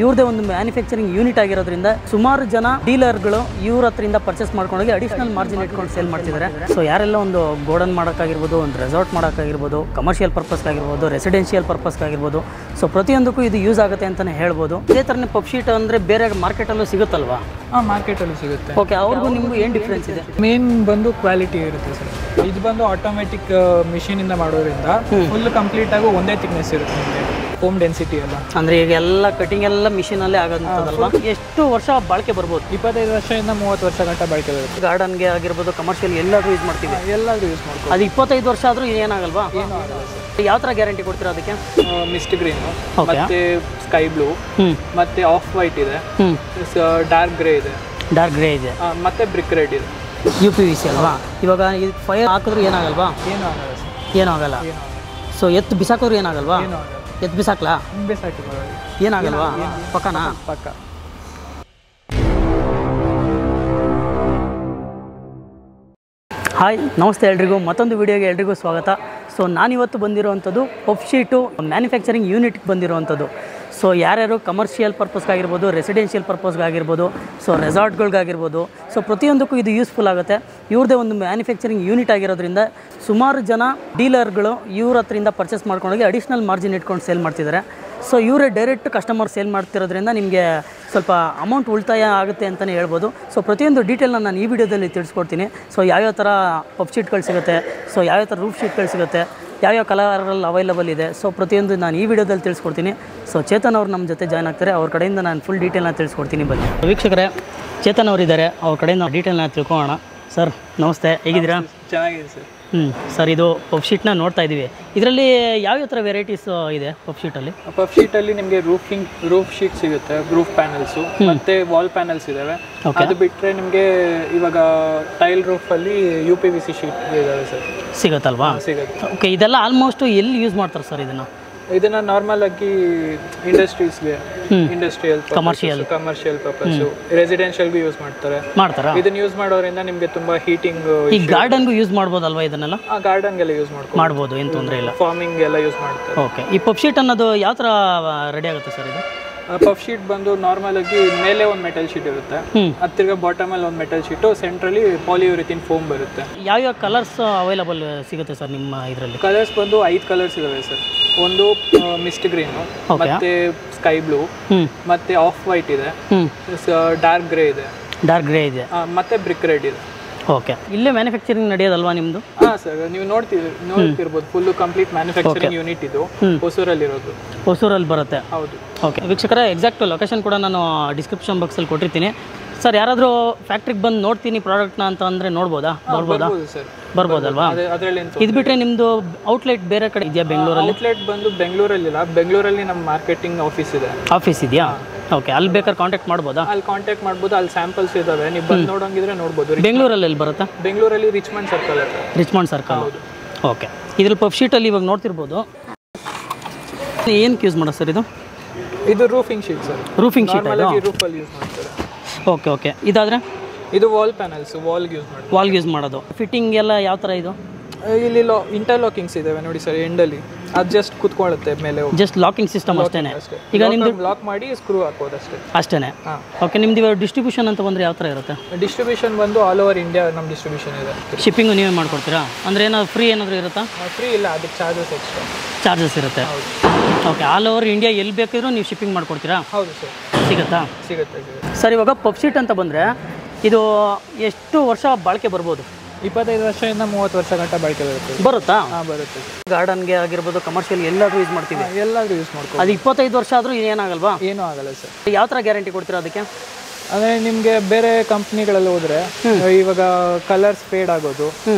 ಇವ್ರದೇ ಒಂದು manufacturing unit ಆಗಿರೋದ್ರಿಂದ ಸುಮಾರು ಜನ ಡೀಲರ್ಗಳು ಇವ್ರ ಹತ್ರದಿಂದ ಪರ್ಚೇಸ್ ಮಾಡ್ಕೊಂಡೋಗಿ ಅಡಿಷನಲ್ ಮಾರ್ಜಿನ್ ಇಟ್ಕೊಂಡು ಸೇಲ್ ಮಾಡ್ತಿದ್ದಾರೆ. ಸೊ ಯಾರೆಲ್ಲ ಒಂದು ಗೋಡನ್ ಮಾಡೋಕ್ಕಾಗಿರ್ಬೋದು, ಒಂದು ರೆಸಾರ್ಟ್ ಮಾಡೋಕ್ಕಾಗಿರ್ಬೋದು, ಕಮರ್ಷಿಯಲ್ ಪರ್ಪಸ್ಗಾಗಿರ್ಬೋದು, ರೆಸಿಡೆನ್ಷಿಯಲ್ ಪರ್ಪಸ್ಗಾಗಿರ್ಬೋದು, ಸೊ ಪ್ರತಿಯೊಂದಕ್ಕೂ ಇದು ಯೂಸ್ ಆಗುತ್ತೆ ಅಂತಲೇ ಹೇಳ್ಬೋದು. ಇದೇ ಥರನೇ ಪಫ್ ಶೀಟ್ ಅಂದರೆ ಬೇರೆ ಮಾರ್ಕೆಟಲ್ಲೂ ಸಿಗುತ್ತಲ್ವಾ? ಹಾಂ, ಮಾರ್ಕೆಟಲ್ಲೂ ಸಿಗುತ್ತೆ. ಓಕೆ, ಅವ್ರಿಗೂ ನಿಮಗೂ ಏನು ಡಿಫ್ರೆನ್ಸ್ ಇದೆ? ಮೇನ್ ಬಂದು ಕ್ವಾಲಿಟಿ ಇರುತ್ತೆ ಸರ್. ಇದು ಬಂದು ಆಟೋಮೆಟಿಕ್ ಮಿಷಿನಿಂದ ಮಾಡೋದ್ರಿಂದ ಫುಲ್ ಕಂಪ್ಲೀಟ್ ಆಗಿ ಒಂದೇ ಥಿಕ್ನೆಸ್ ಇರುತ್ತೆ ನಿಮಗೆ. ಫೋಮ್ ಡೆನ್ಸಿಟಿ ಎಲ್ಲ ಅಂದರೆ ಈಗ ಎಲ್ಲ ಕಟಿಂಗ್ ಎಲ್ಲ ಮಿಷಿನಲ್ಲೇ ಆಗೋದಂಥದ್ದಲ್ವಾ? ಎಷ್ಟು ವರ್ಷ ಬಾಳಿಕೆ ಬರ್ಬೋದು? 25 ವರ್ಷದಿಂದ 30 ವರ್ಷ ಗಂಟ ಬಾಳಿಕೆ ಬರುತ್ತೆ. ಗಾರ್ಡನ್ಗೆ ಆಗಿರ್ಬೋದು, ಕಮರ್ಷಿಯಲ್ ಎಲ್ಲಾದರೂ ಯೂಸ್ ಮಾಡ್ತೀವಿ. ಎಲ್ಲಾದರೂ ಯೂಸ್ ಮಾಡ್ತೀವಿ. ಅದು 25 ವರ್ಷ ಆದರೂ ಏನಾಗಲ್ವಾ? ಏನೂ ಆಗಲ್ಲ ಸರ್. ಯಾವ ಥರ ಗ್ಯಾರಂಟಿ ಕೊಡ್ತೀರಾ ಅದಕ್ಕೆ? ಮಿಸ್ಟ್ ಗ್ರೀನ್, ಮತ್ತೆ ಸ್ಕೈ ಬ್ಲೂ, ಮತ್ತೆ ಆಫ್ ವೈಟ್ ಇದೆ, ಡಾರ್ಕ್ ಗ್ರೇ ಇದೆ, ಡಾರ್ಕ್ ಗ್ರೇ ಇದೆ, ಮತ್ತೆ ಬ್ರಿಕ್ ರೆಡ್ ಇದೆ. UPVC ಅಲ್ವಾ? ಇವಾಗ ಇದು ಫೈರ್ ಹಾಕಿದ್ರು ಏನಾಗಲ್ವಾ? ಏನೂ ಆಗಲ್ಲ ಸರ್. ಏನೂ ಆಗಲ್ಲ. ಸೊ ಎತ್ತು ಬಿಸಾಕಿದ್ರು ಏನಾಗಲ್ವಾ? ಏನೂ ಆಗಲ್ಲ. ಎತ್ತು ಬಿಸಾಕ್ಲಾ? ಬೇಸಾಕಿ ಏನಾಗಲ್ವಾ? ಪಕ್ಕನಾ? ಪಕ್ಕ. ಹಾಯ್, ನಮಸ್ತೆ ಎಲ್ರಿಗೂ. ಮತ್ತೊಂದು ವಿಡಿಯೋಗೆ ಎಲ್ರಿಗೂ ಸ್ವಾಗತ. ಸೊ ನಾನಿವತ್ತು ಬಂದಿರೋವಂಥದ್ದು ಪಫ್ ಶೀಟು ಮ್ಯಾನುಫ್ಯಾಕ್ಚರಿಂಗ್ ಯೂನಿಟ್ಗೆ ಬಂದಿರೋವಂಥದ್ದು. ಸೊ ಯಾರ್ಯಾರು ಕಮರ್ಷಿಯಲ್ ಪರ್ಪಸ್ಗಾಗಿರ್ಬೋದು, ರೆಸಿಡೆನ್ಷಿಯಲ್ ಪರ್ಪಸ್ಗಾಗಿರ್ಬೋದು, ಸೊ ರೆಸಾರ್ಟ್ಗಳಿಗಾಗಿರ್ಬೋದು, ಸೊ ಪ್ರತಿಯೊಂದಕ್ಕೂ ಇದು ಯೂಸ್ಫುಲ್ ಆಗುತ್ತೆ. ಇವ್ರದ್ದೇ ಒಂದು ಮ್ಯಾನುಫ್ಯಾಕ್ಚರಿಂಗ್ ಯೂನಿಟ್ ಆಗಿರೋದ್ರಿಂದ ಸುಮಾರು ಜನ ಡೀಲರ್ಗಳು ಇವ್ರ ಹತ್ರದಿಂದ ಪರ್ಚೇಸ್ ಮಾಡ್ಕೊಂಡೋಗಿ ಅಡಿಷ್ನಲ್ ಮಾರ್ಜಿನ್ ಇಟ್ಕೊಂಡು ಸೇಲ್ ಮಾಡ್ತಿದ್ದಾರೆ. ಸೊ ಇವರೇ ಡೈರೆಕ್ಟ್ ಕಸ್ಟಮರ್ ಸೇಲ್ ಮಾಡ್ತಿರೋದ್ರಿಂದ ನಿಮಗೆ ಸ್ವಲ್ಪ ಅಮೌಂಟ್ ಉಳಿತಾಯ ಆಗುತ್ತೆ ಅಂತಲೇ ಹೇಳ್ಬೋದು. ಸೊ ಪ್ರತಿಯೊಂದು ಡೀಟೇಲ್ನ ನಾನು ಈ ವಿಡಿಯೋದಲ್ಲಿ ತಿಳಿಸ್ಕೊಡ್ತೀನಿ. ಸೊ ಯಾವ್ಯಾವ ಥರ ಪಫ್ ಶೀಟ್ಗಳು ಸಿಗುತ್ತೆ, ಸೊ ಯಾವ್ಯಾವ ಥರ ರೂಫ್ ಶೀಟ್ಗಳು ಸಿಗುತ್ತೆ, ಯಾವ್ಯಾವ ಕಲರಲ್ಲಿ ಅವೈಲಬಲ್ ಇದೆ, ಸೊ ಪ್ರತಿಯೊಂದು ನಾನು ಈ ವಿಡಿಯೋದಲ್ಲಿ ತಿಳಿಸ್ಕೊಡ್ತೀನಿ. ಸೊ ಚೇತನ್ ಅವರು ನಮ್ಮ ಜೊತೆ ಜಾಯ್ನ್ ಆಗ್ತಾರೆ. ಅವ್ರ ಕಡೆಯಿಂದ ನಾನು ಫುಲ್ ಡೀಟೇಲ್ನ ತಿಳಿಸ್ಕೊಡ್ತೀನಿ. ಬನ್ನಿ ವೀಕ್ಷಕರೇ, ಚೇತನ್ ಅವರಿದ್ದಾರೆ, ಅವ್ರ ಕಡೆಯಿಂದ ಡೀಟೇಲ್ನ ತಿಳ್ಕೊಳ್ಳೋಣ. ಸರ್ ನಮಸ್ತೆ, ಹೇಗಿದ್ದೀರಾ? ಚೆನ್ನಾಗಿದೆ ಸರ್. ಸರ್, ಇದು ಪಫ್ ಶೀಟ್ನ ನೋಡ್ತಾ ಇದ್ದೀವಿ. ಇದರಲ್ಲಿ ಯಾವ್ಯಾವ ಥರ ವೆರೈಟೀಸ್ ಇದೆ ಪಫ್ ಶೀಟಲ್ಲಿ? ಪಫ್ ಶೀಟಲ್ಲಿ ನಿಮಗೆ ರೂಫ್ ಶೀಟ್ ಸಿಗುತ್ತೆ, ರೂಫ್ ಪ್ಯಾನಲ್ಸು, ಮತ್ತೆ ವಾಲ್ ಪ್ಯಾನಲ್ಸ್ ಇದಾವೆ. ಅದು ಬಿಟ್ಟರೆ ನಿಮಗೆ ಇವಾಗ ಟೈಲ್ ರೂಫಲ್ಲಿ UPVC ಶೀಟ್ ಇದಾವೆ ಸರ್. ಸಿಗುತ್ತಲ್ವಾ? ಸಿಗುತ್ತೆ. ಓಕೆ, ಇದೆಲ್ಲ ಆಲ್ಮೋಸ್ಟ್ ಎಲ್ಲಿ ಯೂಸ್ ಮಾಡ್ತಾರೆ ಸರ್ ಇದನ್ನ ನಾರ್ಮಲ್ ಆಗಿ ಇಂಡಸ್ಟ್ರೀಸ್ಗೆ, ಇಂಡಸ್ಟ್ರಿಯಲ್, ಕಮರ್ಷಿಯಲ್ ಪರ್ಪಸ್, ರೆಸಿಡೆನ್ಷಿಯಲ್ಗೂ ಯೂಸ್ ಮಾಡ್ತಾರೆ. ಇದನ್ನ ಯೂಸ್ ಮಾಡೋದ್ರಿಂದ ನಿಮಗೆ ತುಂಬಾ ಹೀಟಿಂಗ್. ಈ ಗಾರ್ಡನ್ಗೂ ಯೂಸ್ ಮಾಡ್ಬೋದಲ್ವಾ ಇದನ್ನೆಲ್ಲ? ಗಾರ್ಡನ್ಗೆಲ್ಲ ಯೂಸ್ ಮಾಡ್ಬೋದು, ಏನು ತೊಂದರೆ ಇಲ್ಲ. ಫಾರ್ಮಿಂಗ್ ಎಲ್ಲ ಯೂಸ್ ಮಾಡ್ತಾರೆ. ಓಕೆ, ಈ ಪಫ್ ಶೀಟ್ ಅನ್ನೋದು ಯಾವ ಥರ ರೆಡಿ ಆಗುತ್ತೆ ಸರ್ ಇದು? ಪಫ್ ಶೀಟ್ ಬಂದು ನಾರ್ಮಲ್ ಆಗಿ ಮೇಲೆ ಒಂದು ಮೆಟಲ್ ಶೀಟ್ ಇರುತ್ತೆ, ಹತ್ತಿರ ಬಾಟಮ್ ಅಲ್ಲಿ ಒಂದು ಮೆಟಲ್ ಶೀಟು, ಸೆಂಟ್ರಲ್ಲಿ ಪಾಲಿಯೂರಿಥಿನ್ ಫೋಮ್ ಬರುತ್ತೆ. ಯಾವ್ಯಾವ ಕಲರ್ಸ್ ಅವೈಲಬಲ್ ಸಿಗುತ್ತೆ ಸರ್ ನಿಮ್ಮ ಇದರಲ್ಲಿ? ಕಲರ್ಸ್ ಬಂದು 5 ಕಲರ್ಸ್ ಇದಾವೆ ಸರ್. ಒಂದು ಮಿಸ್ಟ್ ಗ್ರೀನ್, ಮತ್ತೆ ಸ್ಕೈ ಬ್ಲೂ, ಮತ್ತೆ ಆಫ್ ವೈಟ್ ಇದೆ, ಡಾರ್ಕ್ ಗ್ರೇ ಇದೆ, ಮತ್ತೆ ಬ್ರಿಕ್ ರೆಡ್ ಇದೆ. ಓಕೆ, ಇಲ್ಲೇ ಮ್ಯಾನುಫ್ಯಾಕ್ಚರಿಂಗ್ ನಡೆಯೋದಲ್ವಾ ನಿಮ್ಮದು? ಹಾಂ ಸರ್, ನೀವು ನೋಡ್ತಿರ್ಬೋದು ಫುಲ್ ಕಂಪ್ಲೀಟ್ ಮ್ಯಾನುಫ್ಯಾಕ್ಚರಿಂಗ್ ಯೂನಿಟ್ ಇದು ಹೊಸೂರಲ್ಲಿರೋದು. ಹೊಸೂರಲ್ಲಿ ಬರುತ್ತೆ? ಹೌದು. ಓಕೆ ವೀಕ್ಷಕರೇ, ಎಕ್ಸಾಕ್ಟ್ ಲೊಕೇಶನ್ ಕೂಡ ನಾನು ಡಿಸ್ಕ್ರಿಪ್ಷನ್ ಬಾಕ್ಸಲ್ಲಿ ಕೊಟ್ಟಿರ್ತೀನಿ. ಸರ್, ಯಾರಾದರೂ ಫ್ಯಾಕ್ಟ್ರಿಗೆ ಬಂದು ನೋಡ್ತೀನಿ ಪ್ರಾಡಕ್ಟ್ನ ಅಂತ ಅಂದರೆ ನೋಡ್ಬೋದಾ? ಬರ್ಬೋದಲ್ವಾ? ಇದು ಬಿಟ್ಟರೆ ನಿಮ್ಮದು ಔಟ್ಲೆಟ್ ಬೇರೆ ಕಡೆ ಇದೆಯಾ ಬೆಂಗಳೂರಲ್ಲಿ? ಔಟ್ಲೆಟ್ ಬಂದು ಬೆಂಗಳೂರಲ್ಲಿಲ್ಲ, ಬೆಂಗಳೂರಲ್ಲಿ ನಮ್ಮ ಮಾರ್ಕೆಟಿಂಗ್ ಆಫೀಸ್ ಇದೆಯಾ? ಓಕೆ, ಅಲ್ಲಿ ಬೇಕಾದ್ರೆ ಕಾಂಟ್ಯಾಕ್ಟ್ ಮಾಡ್ಬೋದಾ? ಅಲ್ಲಿ ಕಾಂಟ್ಯಾಕ್ಟ್ ಮಾಡ್ಬೋದು. ಅಲ್ಲಿ ಸ್ಯಾಂಪಲ್ಸ್ ಇದಾವೆ, ನೀವು ಬಂದು ನೋಡೋಂಗಿದ್ರೆ ನೋಡ್ಬೋದು. ಬೆಂಗಳೂರಲ್ಲಿ ಎಲ್ಲಿ ಬರುತ್ತಾ? ಬೆಂಗಳೂರಲ್ಲಿ ರಿಚ್ಮಂಡ್ ಸರ್ಕಲ್. ಹೌದು. ಓಕೆ, ಇದ್ರಲ್ಲಿ ಪಫ್ ಶೀಟಲ್ಲಿ ಇವಾಗ ನೋಡ್ತಿರ್ಬೋದು. ಏನಕ್ಕೆ ಯೂಸ್ ಮಾಡೋದು ಸರ್ ಇದು roofing sheet sir. Roofing sheet ರೂಫಲ್ಲಿ ಯೂಸ್ ಮಾಡ್ತಾರೆ. ಓಕೆ, ಇದಾದರೆ ಇದು ವಾಲ್ ಪ್ಯಾನಲ್ಸ್, ವಾಲ್ಗೆ ಯೂಸ್ ಮಾಡೋದು. ಫಿಟ್ಟಿಂಗ್ ಎಲ್ಲ ಯಾವ ಥರ ಇದು? ಇಲ್ಲಿ ಇಂಟರ್ಲಾಕಿಂಗ್ಸ್ ಇದಾವೆ ನೋಡಿ ಸರ್ ಎಂಡಲ್ಲಿ. ಅದು ಜಸ್ಟ್ ಕುತ್ಕೊಳ್ಳುತ್ತೆ ಮೇಲೆ. ಜಸ್ಟ್ ಲಾಕಿಂಗ್ ಸಿಸ್ಟಮ್ ಅಷ್ಟೇ. ಈಗ ನಿಮ್ದು ಲಾಕ್ ಮಾಡಿ ಸ್ಕ್ರೂ ಹಾಕೋದು ಅಷ್ಟೇ. ಓಕೆ, ನಿಮ್ದು ಇವಾಗ ಡಿಸ್ಟ್ರಿಬ್ಯೂಷನ್ ಅಂತ ಬಂದರೆ ಯಾವ ಥರ ಇರುತ್ತೆ? ಡಿಸ್ಟ್ರಿಬ್ಯೂಷನ್ ಬಂದು ಆಲ್ ಓವರ್ ಇಂಡಿಯಾ ನಮ್ಮ ಡಿಸ್ಟ್ರಿಬ್ಯೂಷನ್ ಇದೆ. ಶಿಪ್ಪಿಂಗು ನೀವೇ ಮಾಡ್ಕೊಡ್ತೀರಾ? ಅಂದರೆ ಏನಾದ್ರು ಫ್ರೀ ಏನಾದರೂ ಇರುತ್ತಾ? ಫ್ರೀ ಇಲ್ಲ, ಅದಕ್ಕೆ ಚಾರ್ಜಸ್ ಇರುತ್ತೆ. ಓಕೆ, ಆಲ್ ಓವರ್ ಇಂಡಿಯಾ ಎಲ್ಲಿ ಬೇಕಿದ್ರೂ ನೀವು ಶಿಪ್ಪಿಂಗ್ ಮಾಡ್ಕೊಡ್ತೀರಾ? ಹೌದು ಸರ್. ಸಿಗುತ್ತೆ. ಸರ್, ಇವಾಗ ಪಫ್ ಶೀಟ್ ಅಂತ ಬಂದರೆ ಇದು ಎಷ್ಟು ವರ್ಷ ಬಾಳಿಕೆ ಬರ್ಬೋದು? 25 ವರ್ಷದಿಂದ 30 ವರ್ಷ ಗಂಟ ಬಾಳಿಕೆ ಬರುತ್ತಾ? ಬರುತ್ತೆ. ಗಾರ್ಡನ್ಗೆ ಆಗಿರ್ಬೋದು, ಕಮರ್ಷಿಯಲ್ ಎಲ್ಲಾದರೂ ಯೂಸ್ ಮಾಡ್ತೀವಿ. ಎಲ್ಲಾದರೂ ಯೂಸ್ ಮಾಡ್ತೀವಿ. ಅದು 25 ವರ್ಷ ಆದರೂ ಏನಾಗಲ್ವಾ? ಏನೂ ಆಗಲ್ಲ ಸರ್. ಯಾವ ಥರ ಗ್ಯಾರಂಟಿ ಕೊಡ್ತೀರಾ ಅದಕ್ಕೆ? ಅಂದರೆ ನಿಮಗೆ ಬೇರೆ ಕಂಪ್ನಿಗಳಲ್ಲಿ ಹೋದರೆ ಇವಾಗ ಕಲರ್ಸ್ ಫೇಡ್ ಆಗೋದು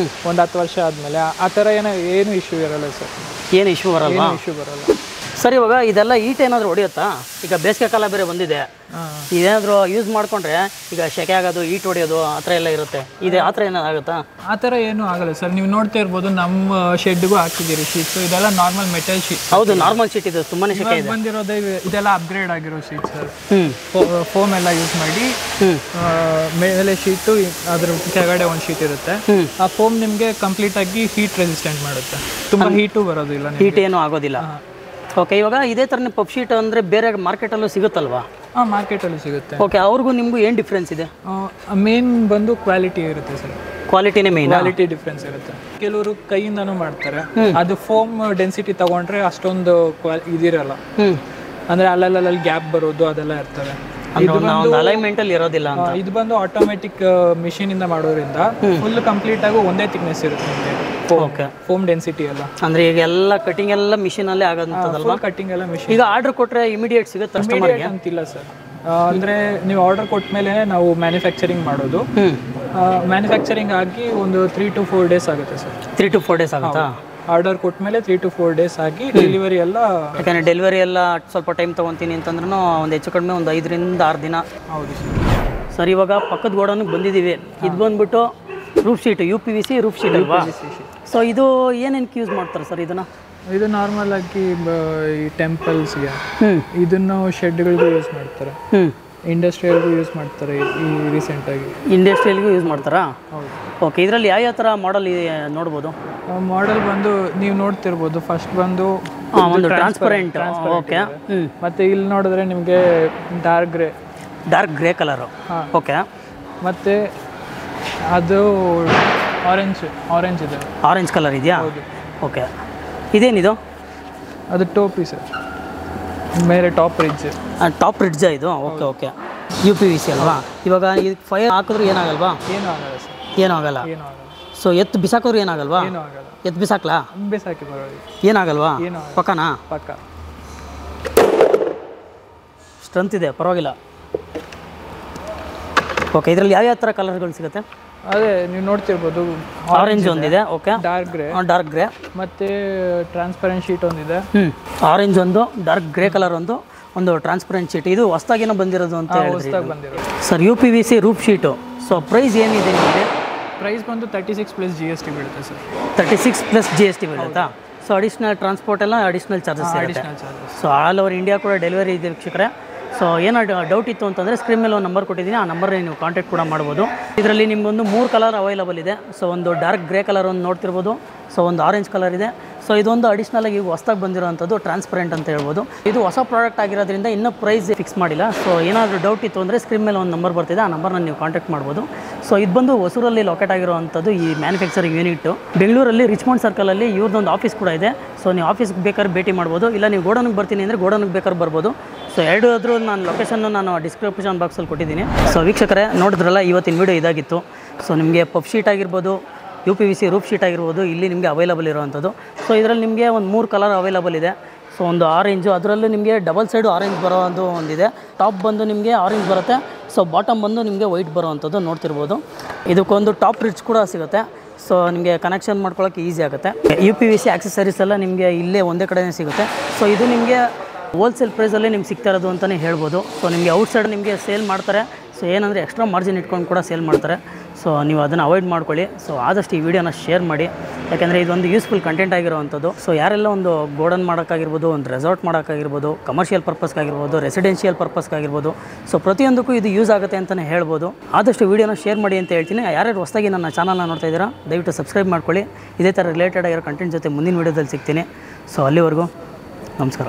ಒಂದು 10 ವರ್ಷ ಆದಮೇಲೆ ಆ ಥರ ಏನು ಇಶ್ಯೂ ಇರಲ್ಲ ಸರ್. ಏನು ಇಶ್ಯೂ ಬರಲ್ಲ? ಸರ್, ಇವಾಗ ಇದೆಲ್ಲ ಈಟ್ ಏನಾದರೂ ಹೊಡೆಯುತ್ತಾ? ಈಗ ಬೇಸಿಗೆ ಕಾಲ ಬೇರೆ ಬಂದಿದೆ, ಇದೇನಾದರೂ ಯೂಸ್ ಮಾಡಿಕೊಂಡ್ರೆ ಈಗ ಸೆಕೆ ಆಗೋದು, ಈಟ್ ಹೊಡೆಯೋದು ಆ ಥರ ಎಲ್ಲ ಇರುತ್ತೆ. ಆ ಥರ ಏನಾದ್ರು ಆಗುತ್ತಾ? ಆ ಥರ ಏನೂ ಆಗಲ್ಲ ಸರ್. ನೀವು ನೋಡ್ತಾ ಇರ್ಬೋದು, ನಮ್ಮ ಶೆಡ್ಗೂ ಹಾಕಿದ್ದೀರಿ ಶೀಟ್ಸು. ಇದೆಲ್ಲ ನಾರ್ಮಲ್ ಮೆಟಲ್ ಶೀಟ್. ಹೌದು, ನಾರ್ಮಲ್ ಶೀಟ್ ಇದೆ. ತುಂಬಾ ಸೆಕೆ ಇದೆ. ಬಂದಿರೋದು ಇದೆಲ್ಲ ಅಪ್ಗ್ರೇಡ್ ಆಗಿರೋ ಶೀಟ್ ಸರ್. ಫೋಮ್ ಎಲ್ಲ ಯೂಸ್ ಮಾಡಿ ಮೇಲೆ ಶೀಟು, ಅದ್ರ ಕೆಳಗಡೆ ಒಂದು ಶೀಟ್ ಇರುತ್ತೆ. ಆ ಫೋಮ್ ನಿಮಗೆ ಕಂಪ್ಲೀಟ್ ಆಗಿ ಹೀಟ್ ರೆಸಿಸ್ಟೆಂಟ್ ಮಾಡುತ್ತೆ. ತುಂಬ ಹೀಟು ಬರೋದಿಲ್ಲ, ಹೀಟ್ ಏನೂ ಆಗೋದಿಲ್ಲ. ಓಕೆ, ಇವಾಗ ಇದೇ ಥರನೇ ಪಫ್ ಶೀಟ್ ಅಂದರೆ ಬೇರೆ ಮಾರ್ಕೆಟಲ್ಲೂ ಸಿಗುತ್ತಲ್ವಾ? ಹಾಂ, ಮಾರ್ಕೆಟಲ್ಲೂ ಸಿಗುತ್ತೆ. ಓಕೆ, ಅವ್ರಿಗೂ ನಿಮಗೂ ಏನು ಡಿಫ್ರೆನ್ಸ್ ಇದೆ? ಮೇನ್ ಬಂದು ಕ್ವಾಲಿಟಿ ಇರುತ್ತೆ ಸರ್. ಕ್ವಾಲಿಟಿನೇ ಮೇನ್. ಕ್ವಾಲಿಟಿ ಡಿಫ್ರೆನ್ಸ್ ಇರುತ್ತೆ. ಕೆಲವರು ಕೈಯಿಂದನೂ ಮಾಡ್ತಾರೆ. ಅದು ಫೋಮ್ ಡೆನ್ಸಿಟಿ ತಗೊಂಡ್ರೆ ಅಷ್ಟೊಂದು ಇದಿರಲ್ಲ, ಅಂದ್ರೆ ಅಲ್ಲಲ್ಲಿ ಗ್ಯಾಪ್ ಬರೋದು ಅದೆಲ್ಲ ಇರ್ತವೆ. ಅಲೈನ್ಮೆಂಟ್ ಅಲ್ಲಿ ಇರೋದಿಲ್ಲ. ಇದು ಬಂದು ಆಟೋಮೆಟಿಕ್ ಮಿಷಿನ್ ಇಂದ ಮಾಡೋದ್ರಿಂದ ಫುಲ್ ಕಂಪ್ಲೀಟ್ ಆಗಿ ಒಂದೇ ಥಿಕ್ನೆಸ್ ಇರುತ್ತೆ ನಿಮಗೆ. ಓಕೆ, ಫೋಮ್ ಡೆನ್ಸಿಟಿ ಎಲ್ಲ ಅಂದ್ರೆ ಈಗ ಎಲ್ಲ ಕಟಿಂಗ್ ಎಲ್ಲ ಮಿಷಿನ್ ಅಲ್ಲೇ ಆಗೋದಂತದಲ್ವಾ? ಕಟಿಂಗ್ ಎಲ್ಲ ಮಿಷಿನ್. ಈಗ ಆರ್ಡರ್ ಕೊಟ್ರೆ ಇಮಿಡಿಯೇಟ್ ಸಿಗುತ್ತೆ ಕಸ್ಟಮರ್ಗೆ ಅಂತಿಲ್ಲ ಸರ್. ಅಂದ್ರೆ ನೀವು ಆರ್ಡರ್ ಕೊಟ್ಟ ಮೇಲೆ ನಾವು ಮ್ಯಾನುಫ್ಯಾಕ್ಚರಿಂಗ್ ಮಾಡೋದು. ಮ್ಯಾನುಫ್ಯಾಕ್ಚರಿಂಗ್ ಆಗಿ ಒಂದು 3 to 4 days ಆಗುತ್ತೆ ಸರ್. 3 to 4 days ಆಗುತ್ತಾ? ಆರ್ಡರ್ ಕೊಟ್ಟ ಮೇಲೆ 3 to 4 days ಆಗಿ ಡೆಲಿವರಿ ಎಲ್ಲ. ಯಾಕಂದರೆ ಡೆಲಿವರಿ ಎಲ್ಲ ಸ್ವಲ್ಪ ಟೈಮ್ ತೊಗೊತೀನಿ ಅಂತಂದ್ರೂ ಒಂದು ಹೆಚ್ಚು ಕಡಿಮೆ ಒಂದು 5 ರಿಂದ 6 ದಿನ. ಹೌದು ಸರ್. ಇವಾಗ ಪಕ್ಕದ ಗೋಡನ್ಗೆ ಬಂದಿದ್ದೀವಿ. ಇದು ಬಂದ್ಬಿಟ್ಟು roof sheet, UPVC roof sheet ಅಲ್ವಾ? ಸೊ ಇದು ಏನೇನಕ್ಕೆ ಯೂಸ್ ಮಾಡ್ತಾರೆ ಸರ್ ಇದನ್ನು? ಇದು ನಾರ್ಮಲ್ ಆಗಿ ಈ ಟೆಂಪಲ್ಸ್ಗೆ, ಇದನ್ನು ಶೆಡ್ಗಳಿಗೂ ಯೂಸ್ ಮಾಡ್ತಾರೆ, ಇಂಡಸ್ಟ್ರಿಯಲ್ಗೂ ಯೂಸ್ ಮಾಡ್ತಾರೆ. ಈ ರೀಸೆಂಟಾಗಿ ಇಂಡಸ್ಟ್ರಿಯಲ್ಗೂ ಯೂಸ್ ಮಾಡ್ತಾರಾ? ಹೌದು. ಓಕೆ, ಇದರಲ್ಲಿ ಯಾವ ಥರ ಮಾಡಲ್ ನೋಡ್ಬೋದು? ಮಾಡೆಲ್ ಬಂದು ನೀವು ನೋಡ್ತಿರ್ಬೋದು. ಫಸ್ಟ್ ಬಂದು ಒಂದು ಟ್ರಾನ್ಸ್ಪರೆಂಟ್. ಓಕೆ. ಮತ್ತೆ ಇಲ್ಲಿ ನೋಡಿದ್ರೆ ನಿಮಗೆ ಡಾರ್ಕ್ ಗ್ರೇ ಕಲರು. ಓಕೆ. ಮತ್ತೆ ಅದು ಆರೆಂಜ್ ಇದೆ. ಆರೆಂಜ್ ಕಲರ್ ಇದೆಯಾ? ಓಕೆ. ಇದೇನಿದು? ಅದು ಟೋಪಿ ಸರ್, ಮೇಲೆ ಟಾಪ್ ರಿಡ್ಜ್ ಇದು. Okay okay. UPVC ಅಲ್ವಾ? ಇವಾಗ ಇದು ಫೈರ್ ಹಾಕಿದ್ರೆ ಏನಾಗಲ್ವಾ? ಏನೂ ಆಗಲ್ಲ ಸರ್. ಏನೂ ಆಗಲ್ಲ. ಸೊ ಎತ್ತು ಬಿಸಾಕಿದ್ರು ಏನಾಗಲ್ವಾ? ಏನೂ ಆಗಲ್ಲ. ಎತ್ತು ಬಿಸಾಕ್ಲಾ? ಬಿಸಾಕಿ ಬರೋದು ಏನಾಗಲ್ವಾ? ಪಕ್ಕನಾ? ಪಕ್ಕ. ಸ್ಟ್ರೆಂತ್ ಇದೆ, ಪರವಾಗಿಲ್ಲ. ಓಕೆ, ಇದರಲ್ಲಿ ಯಾವ ಥರ ಕಲರ್ಗಳು ಸಿಗುತ್ತೆ? ಅದೇ ನೀವು ನೋಡ್ತಿರ್ಬೋದು. ಆರೆಂಜ್ ಒಂದಿದೆ. ಓಕೆ. ಡಾರ್ಕ್ ಗ್ರೇ ಮತ್ತೆ ಟ್ರಾನ್ಸ್ಪರೆಂಟ್ ಶೀಟ್ ಒಂದಿದೆ. ಆರೆಂಜ್ ಒಂದು, ಡಾರ್ಕ್ ಗ್ರೇ ಕಲರ್ ಒಂದು ಟ್ರಾನ್ಸ್ಪರೆಂಟ್ ಶೀಟ್. ಇದು ಹೊಸದಾಗಿನ ಬಂದಿರೋದು ಅಂತ ಹೇಳಿದ್ರಿ sir. UPVC roof sheet. So price ಏನಿದೆ ನಿಮಗೆ? ಪ್ರೈಸ್ ಬಂದು 36 plus GST ಬೀಳುತ್ತೆ ಸರ್. 36 plus GST ಬೀಳುತ್ತಾ? ಸೊ ಅಡಿಷ್ನಲ್ ಟ್ರಾನ್ಸ್ಪೋರ್ಟ್ ಎಲ್ಲ ಅಡಿಷ್ನಲ್ ಚಾರ್ಜಸ್ ಇರುತ್ತೆ. ಸೊ ಆಲ್ ಓವರ್ ಇಂಡಿಯಾ ಕೂಡ ಡೆಲಿವರಿ ಇದೆ ವೀಕ್ಷಕರೇ. ಸೊ ಏನಾದ್ರು ಡೌಟ್ ಇತ್ತು ಅಂತಂದರೆ ಸ್ಕ್ರೀನ್ ಮೇಲೆ ಒಂದು ನಂಬರ್ ಕೊಟ್ಟಿದ್ದೀನಿ, ಆ ನಂಬರ್ನ ನೀವು ಕಾಂಟ್ಯಾಕ್ಟ್ ಕೂಡ ಮಾಡ್ಬೋದು. ಇದರಲ್ಲಿ ನಿಮಗೊಂದು 3 ಕಲರ್ ಅವೈಲಬಲ್ ಇದೆ. ಸೊ ಒಂದು ಡಾರ್ಕ್ ಗ್ರೇ ಕಲರ್ ಒಂದು ನೋಡ್ತಿರ್ಬೋದು. ಸೊ ಒಂದು ಆರೆಂಜ್ ಕಲರ್ ಇದೆ. ಸೊ ಇದೊಂದು ಅಡಿಷ್ನಲ್ ಆಗಿ ಹೊಸದಾಗಿ ಬಂದಿರೋವಂಥದ್ದು ಟ್ರಾನ್ಸ್ಪರೆಂಟ್ ಅಂತ ಹೇಳ್ಬೋದು. ಇದು ಹೊಸ ಪ್ರಾಡಕ್ಟ್ ಆಗಿರೋದ್ರಿಂದ ಇನ್ನೂ ಪ್ರೈಸ್ ಫಿಕ್ಸ್ ಮಾಡಿಲ್ಲ. ಸೊ ಏನಾದರೂ ಡೌಟ್ ಇತ್ತು ಅಂದರೆ ಸ್ಕ್ರೀನ್ ಮೇಲೆ ಒಂದು ನಂಬರ್ ಬರ್ತಿದೆ, ಆ ನಂಬರ್ನ ನೀವು ಕಾಂಟ್ಯಾಕ್ಟ್ ಮಾಡ್ಬೋದು. ಸೊ ಇದು ಬಂದು ಹೊಸೂರಲ್ಲಿ ಲೊಕೇಟ್ ಆಗಿರುವಂಥದ್ದು ಈ ಮ್ಯಾನುಫ್ಯಾಕ್ಚರಿಂಗ್ ಯೂನಿಟ್ಟು. ಬೆಂಗಳೂರಲ್ಲಿ ರಿಚ್ಮಂಡ್ ಸರ್ಕಲಲ್ಲಿ ಇವ್ರದ್ದೊಂದು ಆಫೀಸ್ ಕೂಡ ಇದೆ. ಸೊ ನೀವು ಆಫೀಸ್ಗೆ ಬೇಕಾದ್ರೆ ಭೇಟಿ ಮಾಡ್ಬೋದು, ಇಲ್ಲ ನೀವು ಗೋಡನ್ಗೆ ಬರ್ತೀನಿ ಅಂದರೆ ಗೋಡನ್ಗೆ ಬೇಕಾದ್ರೆ ಬರ್ಬೋದು. ಸೊ ಎರಡಾದರೂ ನಾನು ಲೊಕೇಶನ್ನು ನಾನು ಡಿಸ್ಕ್ರಿಪ್ಷನ್ ಬಾಕ್ಸಲ್ಲಿ ಕೊಟ್ಟಿದ್ದೀನಿ. ಸೊ ವೀಕ್ಷಕರೇ ನೋಡಿದ್ರಲ್ಲ, ಇವತ್ತಿನ ವೀಡಿಯೋ ಇದಾಗಿತ್ತು. ಸೊ ನಿಮಗೆ ಪಫ್ ಶೀಟ್ ಆಗಿರ್ಬೋದು, UPVC ರೂಫ್ ಶೀಟ್ ಆಗಿರ್ಬೋದು, ಇಲ್ಲಿ ನಿಮಗೆ ಅವೈಲಬಲ್ ಇರೋವಂಥದ್ದು. ಸೊ ಇದರಲ್ಲಿ ನಿಮಗೆ ಒಂದು 3 ಕಲರ್ ಅವೈಲಬಲ್ ಇದೆ. ಸೊ ಒಂದು ಆರೆಂಜು, ಅದರಲ್ಲೂ ನಿಮಗೆ ಡಬಲ್ ಸೈಡು ಆರೆಂಜ್ ಬರೋದು ಒಂದಿದೆ. ಟಾಪ್ ಬಂದು ನಿಮಗೆ ಆರೆಂಜ್ ಬರುತ್ತೆ. ಸೊ ಬಾಟಮ್ ಬಂದು ನಿಮಗೆ ವೈಟ್ ಬರೋವಂಥದ್ದು ನೋಡ್ತಿರ್ಬೋದು. ಇದಕ್ಕೊಂದು ಟಾಪ್ ರಿಡ್ಜ್ ಕೂಡ ಸಿಗುತ್ತೆ. ಸೊ ನಿಮಗೆ ಕನೆಕ್ಷನ್ ಮಾಡ್ಕೊಳ್ಳೋಕ್ಕೆ ಈಸಿ ಆಗುತ್ತೆ. UPVC ಆಕ್ಸೆಸರೀಸ್ ಎಲ್ಲ ನಿಮಗೆ ಇಲ್ಲೇ ಒಂದೇ ಕಡೆನೇ ಸಿಗುತ್ತೆ. ಸೊ ಇದು ನಿಮಗೆ ಹೋಲ್ಸೇಲ್ ಪ್ರೈಸಲ್ಲೇ ನಿಮ್ಗೆ ಸಿಗ್ತಾ ಇರೋದು ಅಂತಲೇ ಹೇಳ್ಬೋದು. ಸೊ ನಿಮಗೆ ಔಟ್ಸೈಡ್ ನಿಮಗೆ ಸೇಲ್ ಮಾಡ್ತಾರೆ. ಸೊ ಏನಂದರೆ ಎಕ್ಸ್ಟ್ರಾ ಮಾರ್ಜಿನ್ ಇಟ್ಕೊಂಡು ಕೂಡ ಸೇಲ್ ಮಾಡ್ತಾರೆ. ಸೊ ನೀವು ಅದನ್ನು ಅವಾಯ್ಡ್ ಮಾಡ್ಕೊಳ್ಳಿ. ಸೊ ಆದಷ್ಟು ಈ ವಿಡಿಯೋನ ಶೇರ್ ಮಾಡಿ, ಯಾಕೆಂದರೆ ಇದೊಂದು ಯೂಸ್ಫುಲ್ ಕಂಟೆಂಟ್ ಆಗಿರೋವಂಥದ್ದು. ಸೊ ಯಾರೆಲ್ಲ ಒಂದು ಗೋಡನ್ ಮಾಡೋಕ್ಕಾಗಿರ್ಬೋದು, ಒಂದು ರೆಸಾರ್ಟ್ ಮಾಡೋಕ್ಕಾಗಿರ್ಬೋದು, ಕಮರ್ಷಿಯಲ್ ಪರ್ಪಸ್ಗಾಗಿರ್ಬೋದು, ರೆಸಿಡೆನ್ಷಿಯಲ್ ಪರ್ಪಸ್ಗಾಗಿರ್ಬೋದು, ಸೊ ಪ್ರತಿಯೊಂದಕ್ಕೂ ಇದು ಯೂಸ್ ಆಗುತ್ತೆ ಅಂತಲೇ ಹೇಳ್ಬೋದು. ಆದಷ್ಟು ವಿಡಿಯೋನ ಶೇರ್ ಮಾಡಿ ಅಂತ ಹೇಳ್ತೀನಿ. ಯಾರ್ಯಾರು ಹೊಸದಾಗಿ ನನ್ನ ಚಾನಲ್ನ ನೋಡ್ತಾ ಇದ್ದೀರಾ, ದಯವಿಟ್ಟು ಸಬ್ಸ್ಕ್ರೈಬ್ ಮಾಡ್ಕೊಳ್ಳಿ. ಇದೇ ಥರ ರಿಲೇಟೆಡ್ ಆಗಿರೋ ಕಂಟೆಂಟ್ ಜೊತೆ ಮುಂದಿನ ವೀಡಿಯೋದಲ್ಲಿ ಸಿಗ್ತೀನಿ. ಸೊ ಅಲ್ಲಿವರೆಗೂ ನಮಸ್ಕಾರ.